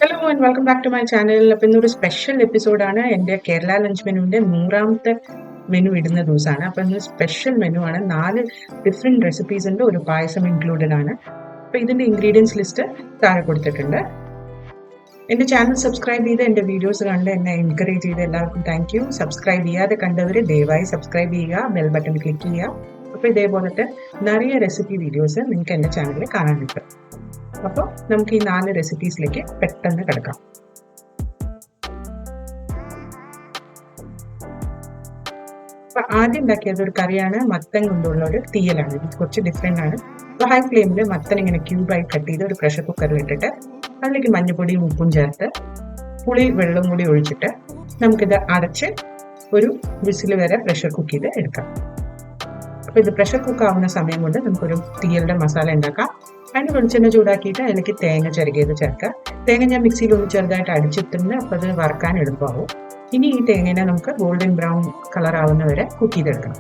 Hello and welcome back to my channel. അപ്പോൾ ഇന്നൊരു special എപ്പിസോഡാണ്. എൻ്റെ കേരള ലഞ്ച് മെനുവിൻ്റെ 100ാമത്തെ മെനു ഇടുന്ന ദിവസമാണ്. അപ്പോൾ ഇന്ന് സ്പെഷ്യൽ മെനു ആണ്. 4 ഡിഫറെൻറ്റ് റെസിപ്പീസ് ഉണ്ട്. ഒരു പായസം ഇൻക്ലൂഡഡ് ആണ്. അപ്പോൾ ഇതിൻ്റെ ഇൻഗ്രീഡിയൻസ് ലിസ്റ്റ് താഴെ കൊടുത്തിട്ടുണ്ട്. എൻ്റെ ചാനൽ സബ്സ്ക്രൈബ് ചെയ്ത് എൻ്റെ വീഡിയോസ് കണ്ട് എന്നെ എൻകറേജ് ചെയ്ത് എല്ലാവർക്കും താങ്ക് യു. സബ്സ്ക്രൈബ് ചെയ്യാതെ കണ്ടവർ ദയവായി സബ്സ്ക്രൈബ് ചെയ്യുക, ബെൽ ബട്ടൺ ക്ലിക്ക് ചെയ്യുക. അപ്പോൾ ഇതേപോലത്തെ നിറയെ റെസിപ്പി വീഡിയോസ് നിങ്ങൾക്ക് എൻ്റെ ചാനലിൽ കാണാൻ കിട്ടും. അപ്പോൾ നമുക്ക് ഈ 4 റെസിപ്പീസിലേക്ക് പെട്ടെന്ന് കിടക്കാം. അപ്പൊ ആദ്യം ഉണ്ടാക്കിയത് ഒരു കറിയാണ്. മത്തൻ കൊണ്ടുള്ള ഒരു തീയലാണ്. ഇത് കുറച്ച് ഡിഫറെന്റ് ആണ്. അപ്പോൾ ഹൈ ഫ്ലെയിമിൽ മത്തൻ ഇങ്ങനെ ക്യൂബായി കട്ട് ചെയ്ത് ഒരു പ്രഷർ കുക്കറിൽ ഇട്ടിട്ട് അതിലേക്ക് മഞ്ഞപ്പൊടിയും ഉപ്പും ചേർത്ത് പുളി വെള്ളവും കൂടി ഒഴിച്ചിട്ട് നമുക്കിത് അടച്ച് ഒരു വിസിൽ വരെ പ്രഷർ കുക്ക് ചെയ്ത് എടുക്കാം. അപ്പോൾ ഇത് പ്രഷർ കുക്ക് ആവുന്ന സമയം കൊണ്ട് നമുക്കൊരു തീയലിന്റെ മസാല ഉണ്ടാക്കാം. അതിന് വെളിച്ചെണ്ണ ചൂടാക്കിയിട്ട് അതിലേക്ക് തേങ്ങ ചിരകിയത് ചേർക്കാം. തേങ്ങ ഞാൻ മിക്സിയിൽ ഒന്ന് ചെറുതായിട്ട് അടിച്ചിട്ടുണ്ട്. അപ്പോൾ അത് വറുക്കാൻ എളുപ്പമാവും. ഇനി ഈ തേങ്ങനെ നമുക്ക് ഗോൾഡൻ ബ്രൗൺ കളർ ആവുന്ന വരെ കുക്ക് ചെയ്തെടുക്കണം.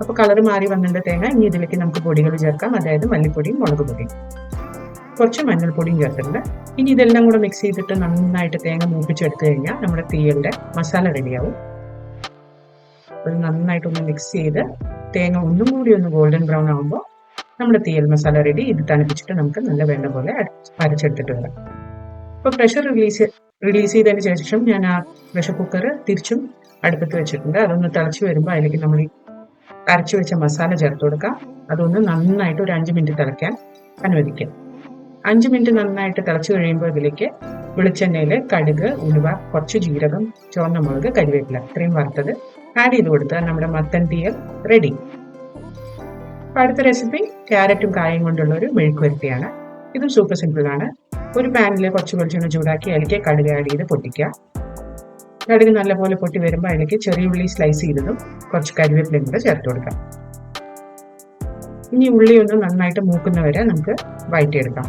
അപ്പോൾ കളർ മാറി വന്നിട്ട് തേങ്ങ, ഇനി ഇതിലേക്ക് നമുക്ക് പൊടികൾ ചേർക്കാം. അതായത് മല്ലിപ്പൊടിയും മുളക് പൊടിയും കുറച്ച് മഞ്ഞൾപ്പൊടിയും ചേർത്തിട്ടുണ്ട്. ഇനി ഇതെല്ലാം കൂടെ മിക്സ് ചെയ്തിട്ട് നന്നായിട്ട് തേങ്ങ മൂപ്പിച്ചെടുത്തു കഴിഞ്ഞാൽ നമ്മുടെ തീയലിന്റെ മസാല റെഡിയാവും. അത് നന്നായിട്ടൊന്ന് മിക്സ് ചെയ്ത് തേങ്ങ ഒന്നും കൂടി ഒന്ന് ഗോൾഡൻ ബ്രൗൺ ആകുമ്പോൾ നമ്മുടെ തീയൽ മസാല റെഡി. ഇത് തണുപ്പിച്ചിട്ട് നമുക്ക് നല്ല വേണ്ട പോലെ അരച്ചെടുത്തിട്ട് വരാം. അപ്പോൾ പ്രഷർ റിലീസ് ചെയ്തതിന് ശേഷം ഞാൻ ആ പ്രഷർ കുക്കർ തിരിച്ചും അടുപ്പത്ത് വെച്ചിട്ടുണ്ട്. അതൊന്ന് തിളച്ച് വരുമ്പോൾ അതിലേക്ക് നമ്മൾ അരച്ചു വെച്ച മസാല ചേർത്ത് കൊടുക്കാം. അതൊന്ന് നന്നായിട്ട് ഒരു 5 മിനിറ്റ് തിളയ്ക്കാൻ അനുവദിക്കാം. 5 മിനിറ്റ് നന്നായിട്ട് തിളച്ച് കഴിയുമ്പോൾ ഇതിലേക്ക് വെളിച്ചെണ്ണയിൽ കടുക്, ഉലുവ, കുറച്ച് ജീരകം, ചുവന്ന മുളക്, കരിവേപ്പില ഇത്രയും വറുത്തത് ആഡ് ചെയ്ത് കൊടുത്താൽ നമ്മുടെ മത്തൻ തീയൽ റെഡി. അടുത്ത റെസിപ്പി ക്യാരറ്റും കായും കൊണ്ടുള്ള ഒരു മെഴുക്കുവരട്ടിയാണ്. ഇതും സൂപ്പർ സിമ്പിൾ ആണ്. ഒരു പാനിൽ കുറച്ച് വെളിച്ചെണ്ണ ചൂടാക്കി അതിലേക്ക് കടുക് ആഡ് ചെയ്ത് പൊട്ടിക്കുക. കടുക് നല്ലപോലെ പൊട്ടി വരുമ്പോൾ അതിലേക്ക് ചെറിയ ഉള്ളി സ്ലൈസ് ചെയ്തതും കുറച്ച് കരിവേപ്പിലയും കൂടെ ചേർത്ത് കൊടുക്കാം. ഇനി ഉള്ളി ഒന്ന് നന്നായിട്ട് മൂക്കുന്നവരെ നമുക്ക് വഴറ്റിയെടുക്കാം.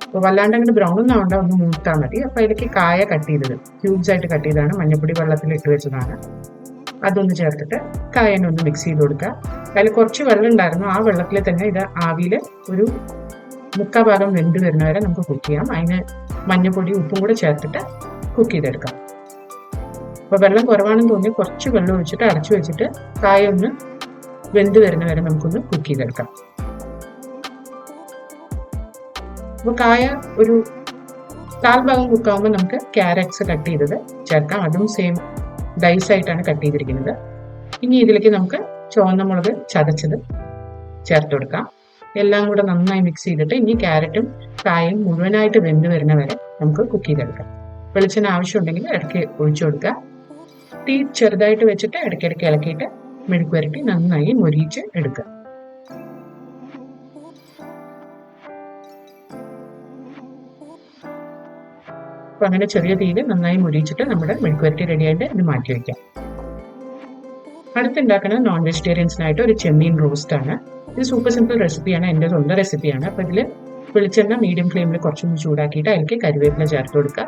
അപ്പോൾ വല്ലാണ്ട് അങ്ങോട്ട് ബ്രൗൺ ഒന്നും ആവണ്ട, ഒന്ന് മൂത്താൽ മതി. അപ്പോൾ അതിലേക്ക് കായ കട്ട് ചെയ്തത് ക്യൂബ്സ് ആയിട്ട് കട്ട് ചെയ്തതാണ്. മഞ്ഞപ്പൊടി വെള്ളത്തിൽ ഇട്ട് വെച്ചതാണ്. അതൊന്ന് ചേർത്തിട്ട് കായനെ ഒന്ന് മിക്സ് ചെയ്ത് കൊടുക്കുക. അതിൽ കുറച്ച് വെള്ളം ഉണ്ടായിരുന്നു. ആ വെള്ളത്തിൽ തന്നെ ഇത് ആവിയിൽ ഒരു 3/4 ഭാഗം വെന്ത് വരുന്നവരെ നമുക്ക് കുക്ക് ചെയ്യാം. അതിന് മഞ്ഞപ്പൊടി ഉപ്പും കൂടെ ചേർത്തിട്ട് കുക്ക് ചെയ്തെടുക്കാം. അപ്പോൾ വെള്ളം കുറവാണെന്ന് തോന്നി കുറച്ച് വെള്ളം ഒഴിച്ചിട്ട് അടച്ചു വെച്ചിട്ട് കായ ഒന്ന് വെന്ത് വരുന്നവരെ നമുക്കൊന്ന് കുക്ക് ചെയ്തെടുക്കാം. അപ്പോൾ കായ ഒരു 1/4 ഭാഗം കുക്കാവുമ്പോൾ നമുക്ക് ക്യാരറ്റ്സ് കട്ട് ചെയ്തത് ചേർക്കാം. അതും സെയിം ഡൈസ് ആയിട്ടാണ് കട്ട് ചെയ്തിരിക്കുന്നത്. ഇനി ഇതിലേക്ക് നമുക്ക് ചുവന്ന മുളക് ചതച്ചത് ചേർത്ത് കൊടുക്കാം. എല്ലാം കൂടെ നന്നായി മിക്സ് ചെയ്തിട്ട് ഇനി ക്യാരറ്റും കായും മുഴുവനായിട്ട് വെന്ത് വരുന്ന വരെ നമുക്ക് കുക്ക് ചെയ്തെടുക്കാം. വെളിച്ചെണ്ണ ആവശ്യമുണ്ടെങ്കിൽ ഇടയ്ക്ക് ഒഴിച്ചു കൊടുക്കുക. തീ ചെറുതായിട്ട് വെച്ചിട്ട് ഇടയ്ക്കിടയ്ക്ക് ഇളക്കിയിട്ട് മെഴുക്കുവരട്ടി നന്നായി മൊരിയിച്ച് എടുക്കുക. അപ്പൊ അങ്ങനെ ചെറിയ തീയിൽ നന്നായി മുരിച്ചിട്ട് നമ്മുടെ മെഴുക്കുവരട്ടി റെഡിയായിട്ട് ഇത് മാറ്റി വയ്ക്കാം. അടുത്തുണ്ടാക്കുന്നത് നോൺ വെജിറ്റേറിയൻസിനായിട്ട് ഒരു ചെമ്മീൻ റോസ്റ്റ് ആണ്. ഇത് സൂപ്പർ സിമ്പിൾ റെസിപ്പിയാണ്. എൻ്റെ സ്വന്തം റെസിപ്പിയാണ്. അപ്പോൾ ഇതിൽ വെളിച്ചെണ്ണ മീഡിയം ഫ്ലെയിമിൽ കുറച്ചൊന്ന് ചൂടാക്കിയിട്ട് അതിലേക്ക് കരിവേപ്പില ചേർത്ത് കൊടുക്കുക.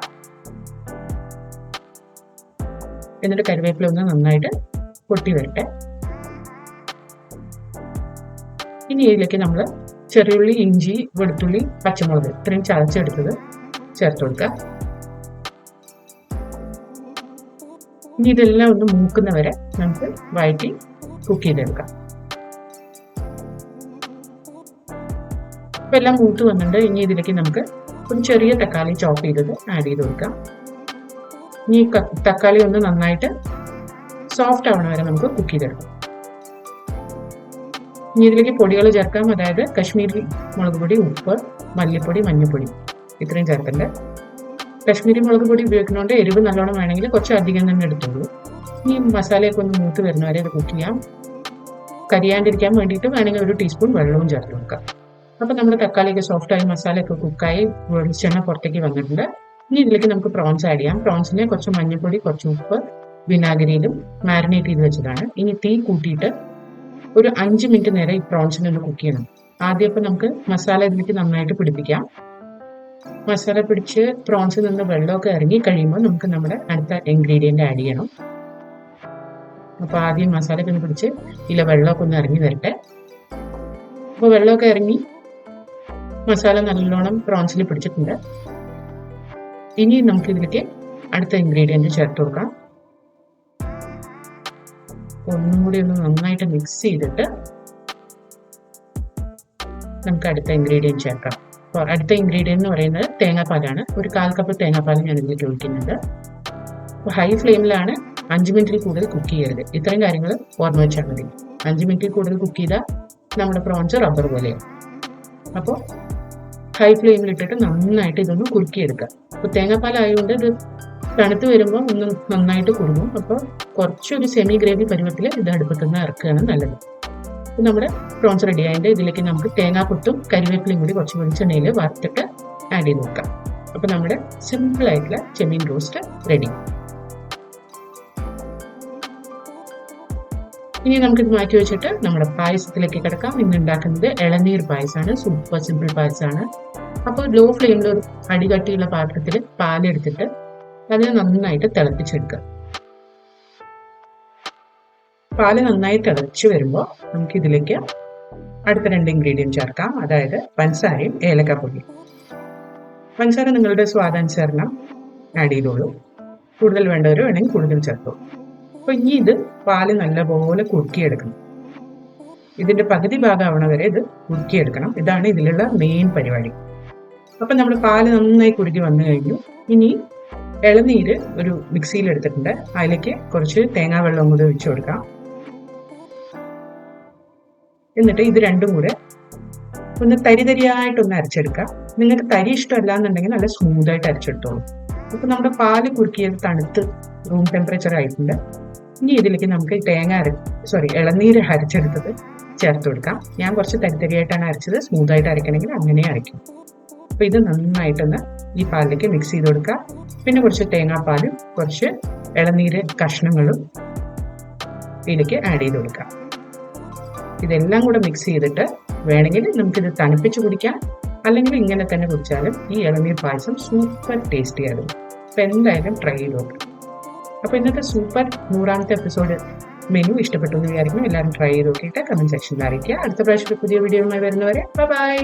എന്നിട്ട് കരിവേപ്പില ഒന്ന് നന്നായിട്ട് പൊട്ടി വരട്ടെ. ഇനി ഇതിലേക്ക് നമ്മൾ ചെറിയുള്ളി, ഇഞ്ചി, വെളുത്തുള്ളി, പച്ചമുളക് ഇത്രയും ചതച്ചെടുത്തത് ചേർത്ത് കൊടുക്കുക. ഇനി ഇതെല്ലാം ഒന്ന് മൂക്കുന്നവരെ നമുക്ക് വഴറ്റി കുക്ക് ചെയ്തെടുക്കാം. ഇപ്പം എല്ലാം മൂത്ത് വന്നിട്ടുണ്ട്. ഇനി ഇതിലേക്ക് നമുക്ക് ഒരു ചെറിയ തക്കാളി ചോപ്പ് ചെയ്തത് ആഡ് ചെയ്ത് കൊടുക്കാം. ഇനി തക്കാളി ഒന്ന് നന്നായിട്ട് സോഫ്റ്റ് ആവണ വരെ നമുക്ക് കുക്ക് ചെയ്തെടുക്കാം. ഇനി ഇതിലേക്ക് പൊടികൾ ചേർക്കാം. അതായത് കശ്മീരി മുളക് പൊടി, ഉപ്പ്, മല്ലിപ്പൊടി, മഞ്ഞൾപ്പൊടി ഇത്രയും ചേർക്കണ്ടേ. കശ്മീരി മുളക് പൊടി ഉപയോഗിക്കുന്നതുകൊണ്ട് എരിവ് നല്ലോണം വേണമെങ്കിൽ കുറച്ച് അധികം തന്നെ എടുത്തോളൂ. ഇനി മസാലയൊക്കെ ഒന്ന് മൂത്ത് വരുന്നവരെ ഇത് കുക്ക് ചെയ്യാം. കരിയാണ്ടിരിക്കാൻ വേണ്ടിയിട്ട് വേണമെങ്കിൽ ഒരു ടീസ്പൂൺ വെള്ളവും ചേർത്ത് കൊടുക്കാം. അപ്പോൾ നമ്മുടെ തക്കാളിയൊക്കെ സോഫ്റ്റായി മസാലയൊക്കെ കുക്കായി വെളിച്ചെണ്ണ പുറത്തേക്ക് വന്നിട്ടുണ്ട്. ഇനി ഇതിലേക്ക് നമുക്ക് പ്രോൺസ് ആഡ് ചെയ്യാം. പ്രോൺസിനെ കുറച്ച് മഞ്ഞൾപ്പൊടി, കുറച്ച് ഉപ്പ്, വിനാഗിരിയിലും മാരിനേറ്റ് ചെയ്ത് വെച്ചതാണ്. ഇനി തീ കൂട്ടിയിട്ട് ഒരു 5 മിനിറ്റ് നേരം ഈ പ്രോൺസിനെ ഒന്ന് കുക്ക് ചെയ്യണം. ആദ്യം അപ്പോൾ നമുക്ക് മസാല ഇതിലേക്ക് നന്നായിട്ട് പിടിപ്പിക്കാം. മസാല പിടിച്ച് പ്രോൺസിൽ നിന്ന് വെള്ളമൊക്കെ ഇറങ്ങി കഴിയുമ്പോൾ നമുക്ക് നമ്മുടെ അടുത്ത ഇൻഗ്രീഡിയൻറ്റ് ആഡ് ചെയ്യണം. അപ്പോൾ ആദ്യം മസാലയൊക്കെ ഒന്ന് പിടിച്ച് ഇതിലെ വെള്ളമൊക്കെ ഒന്ന് ഇറങ്ങി വരട്ടെ. അപ്പോൾ വെള്ളമൊക്കെ ഇറങ്ങി മസാല നല്ലോണം പ്രോൺസിൽ പിടിച്ചിട്ടുണ്ട്. ഇനി നമുക്ക് ഇതിലേക്ക് അടുത്ത ഇൻഗ്രീഡിയൻറ്റ് ചേർത്ത് കൊടുക്കാം. ഒന്നും കൂടി ഒന്ന് നന്നായിട്ട് മിക്സ് ചെയ്തിട്ട് നമുക്ക് അടുത്ത ഇൻഗ്രീഡിയൻറ്റ് ചേർക്കാം. അപ്പോൾ അടുത്ത ഇൻഗ്രീഡിയൻറ്റ് എന്ന് പറയുന്നത് തേങ്ങാപ്പാലാണ്. ഒരു 1/4 കപ്പ് തേങ്ങാപ്പാൽ ഞാൻ ഇതിലേക്ക് ഒഴിക്കുന്നുണ്ട്. അപ്പോൾ ഹൈ ഫ്ലെയിമിലാണ് 5 മിനിറ്റിൽ കൂടുതൽ കുക്ക് ചെയ്യരുത്. ഇത്രയും കാര്യങ്ങൾ ഓർമ്മ വെച്ചാൽ മതി. 5 മിനിറ്റിൽ കൂടുതൽ കുക്ക് ചെയ്താൽ നമ്മുടെ പ്രോൺസ് റബ്ബർ പോലെയാണ്. അപ്പോൾ ഹൈ ഫ്ലെയിമിൽ ഇട്ടിട്ട് നന്നായിട്ട് ഇതൊന്ന് കുറുക്കിയെടുക്കുക. അപ്പോൾ തേങ്ങാപ്പാലായതുകൊണ്ട് ഇത് തണുത്ത് വരുമ്പോൾ ഒന്ന് നന്നായിട്ട് കുറുകും. അപ്പോൾ കുറച്ചൊരു സെമി ഗ്രേവി പരുവത്തിൽ ഇത് അടുപ്പത്തു നിന്ന് ഇറക്കുകയാണ് നല്ലത്. അപ്പോൾ നമ്മുടെ പ്രോൺസ് റെഡി ആയതിൻ്റെ ഇതിലേക്ക് നമുക്ക് തേങ്ങാക്കൊത്തും കരിവേപ്പിലയും കൂടി കുറച്ച് വെളിച്ചെണ്ണയിൽ വറുത്തിട്ട് ആഡ് ചെയ്ത് നോക്കാം. അപ്പോൾ നമ്മുടെ സിമ്പിൾ ആയിട്ടുള്ള ചെമ്മീൻ റോസ്റ്റ് റെഡി. ഇനി നമുക്കിത് മാറ്റി വെച്ചിട്ട് നമ്മുടെ പായസത്തിലേക്ക് കിടക്കാം. ഇന്ന് ഉണ്ടാക്കുന്നത് ഇളനീർ പായസമാണ്. സൂപ്പർ സിമ്പിൾ പായസമാണ്. അപ്പോൾ ലോ ഫ്ലെയിമിൽ ഒരു അടികട്ടിയുള്ള പാത്രത്തിൽ പാലെടുത്തിട്ട് അതിനെ നന്നായിട്ട് തിളപ്പിച്ചെടുക്കുക. പാല് നന്നായി തിളച്ച് വരുമ്പോൾ നമുക്ക് ഇതിലേക്ക് അടുത്ത 2 ഇൻഗ്രീഡിയൻറ്റ് ചേർക്കാം. അതായത് പഞ്ചസാരയും ഏലക്കാപ്പൊടിയും. പഞ്ചസാര നിങ്ങളുടെ സ്വാദാനുസരണം ആഡ് ചെയ്തോളൂ. കൂടുതൽ വേണ്ടവർ വേണമെങ്കിൽ കൂടുതൽ ചേർത്തോളൂ. അപ്പോൾ ഇനി ഇത് പാല് നല്ലപോലെ കുറുക്കിയെടുക്കണം. ഇതിൻ്റെ പകുതി ഭാഗമാവണ വരെ ഇത് കുറുക്കിയെടുക്കണം. ഇതാണ് ഇതിലുള്ള മെയിൻ പരിപാടി. അപ്പം നമ്മൾ പാല് നന്നായി കുറുകി വന്നു കഴിഞ്ഞു. ഇനി ഇളനീര് ഒരു മിക്സിയിൽ എടുത്തിട്ടുണ്ട്. അതിലേക്ക് കുറച്ച് തേങ്ങാ വെള്ളം കൂടി ഒഴിച്ചു കൊടുക്കാം. എന്നിട്ട് ഇത് രണ്ടും കൂടെ ഒന്ന് തരിതരിയായിട്ടൊന്ന് അരച്ചെടുക്കുക. നിങ്ങൾക്ക് തരി ഇഷ്ടമല്ല എന്നുണ്ടെങ്കിൽ നല്ല സ്മൂത്തായിട്ട് അരച്ചെടുത്തോളൂ. അപ്പോൾ നമ്മുടെ പാല് കുറുക്കിയത് തണുത്ത് റൂം ടെമ്പറേച്ചർ ആയിട്ടുണ്ട്. ഇനി ഇതിലേക്ക് നമുക്ക് ഇളനീര് അരച്ചെടുത്തത് ചേർത്ത് കൊടുക്കാം. ഞാൻ കുറച്ച് തരിതരിയായിട്ടാണ് അരച്ചത്. സ്മൂത്തായിട്ട് അരയ്ക്കണമെങ്കിൽ അങ്ങനെ അരയ്ക്കും. അപ്പോൾ ഇത് നന്നായിട്ടൊന്ന് ഈ പാലിലേക്ക് മിക്സ് ചെയ്ത് കൊടുക്കുക. പിന്നെ കുറച്ച് തേങ്ങാപ്പാലും കുറച്ച് ഇളനീര് കഷ്ണങ്ങളും ഇതിലേക്ക് ആഡ് ചെയ്ത് കൊടുക്കുക. ഇതെല്ലാം കൂടെ മിക്സ് ചെയ്തിട്ട് വേണമെങ്കിൽ നമുക്കിത് തണുപ്പിച്ച് കുടിക്കാം, അല്ലെങ്കിൽ ഇങ്ങനെ തന്നെ കുടിച്ചാലും ഈ ഇളനീർ പായസം സൂപ്പർ ടേസ്റ്റി ആയിരുന്നു. അപ്പോൾ എന്തായാലും ട്രൈ ചെയ്ത് നോക്കാം. അപ്പോൾ ഇന്നത്തെ സൂപ്പർ 100ാമത്തെ എപ്പിസോഡ് മെനു ഇഷ്ടപ്പെട്ടു എന്ന് വിചാരിക്കുന്നു. എല്ലാവരും ട്രൈ ചെയ്ത് നോക്കിയിട്ട് കമൻറ്റ് സെക്ഷനിൽ അറിയിക്കുക. അടുത്ത പ്രാവശ്യം പുതിയ വീഡിയോയുമായി വരുന്നവരെ ബൈ.